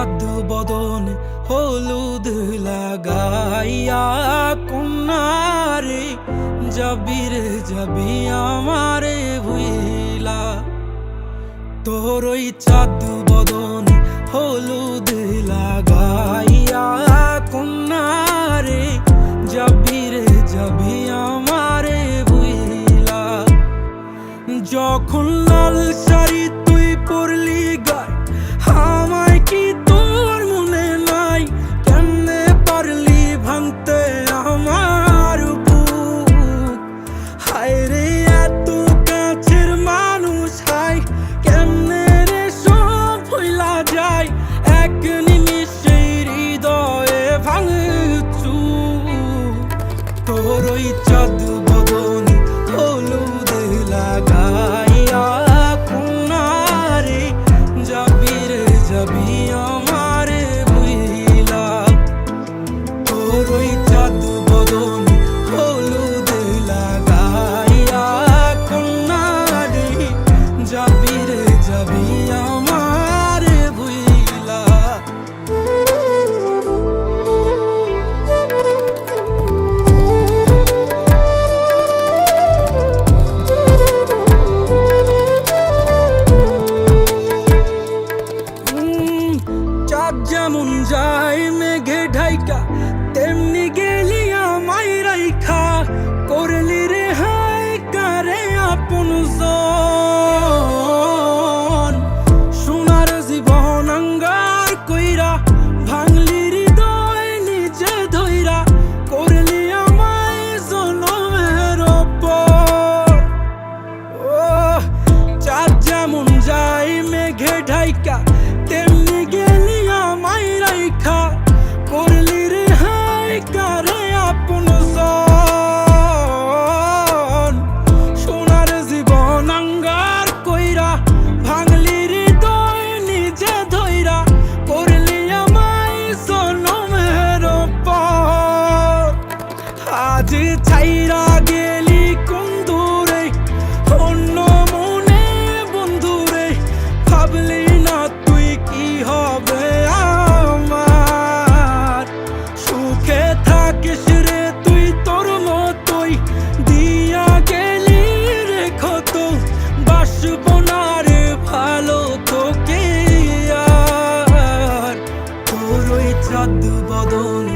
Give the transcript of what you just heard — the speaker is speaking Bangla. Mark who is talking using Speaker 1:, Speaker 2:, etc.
Speaker 1: চাঁদ বদন হলুদ লাগাইয়া কন্যারে যাবি রে যাবি আমারে ভুইলা। তোর ওই চাঁদ বদন হলুদ লাগাইয়া কন্যারে যাবি রে যাবি আমারে ভুইলা। যখন লাল শাড়ি তুই পরলি গায় আমায় কি তোর মনে নাই? কেমনে পারলি ভাঙতে আমার বুক? হায় রে এত কাছের মানুষ, হায় কেমনে রে সব ভুইলা যায় এক নিমিষে হৃদয়ে ভাঙচু। তোর ওই চাঁদ বদন হলুদ লাগাইয়া কন্যারে যাবি রে যাবি আমারে ভুইলা। তোর ওই চাঁদ বদন হলুদ লাগাইয়া কন্যারে যাবি রে যাবি আমারে ভুইলা। চাঁদ যেমন যায় মেঘে ঢাইকা তেমনি গেলি আমায় রাইখা। করলি রে হায় কারে আপন জন, সোনার জীবন আঙ্গার কইরা ভাঙলি হৃদয় নিজে ধইরা। করলি আমায় জনমের ওপর। ও চাঁদ যেমন যায় মেঘে ঢাইকা তেমনি গেলি আমায় রাইখা। করলি রে হায় কারে আপন জন, সোনার জীবন আঙ্গার কইরা ভাঙলি হৃদয় নিজে ধইরা। করলি আমায় জনমের ওপর। আজ ছাইরা গেলি কোন দূরে অন্য মনে বন্ধুরে। ভাবলি না তুই কি হবে আমার? সুখে থাকিস রে তুই তোর মতোই দিয়া গেলি রে ক্ষত। বাসব না রে ভালো তোকে আর। তোর ওই চাঁদ বদন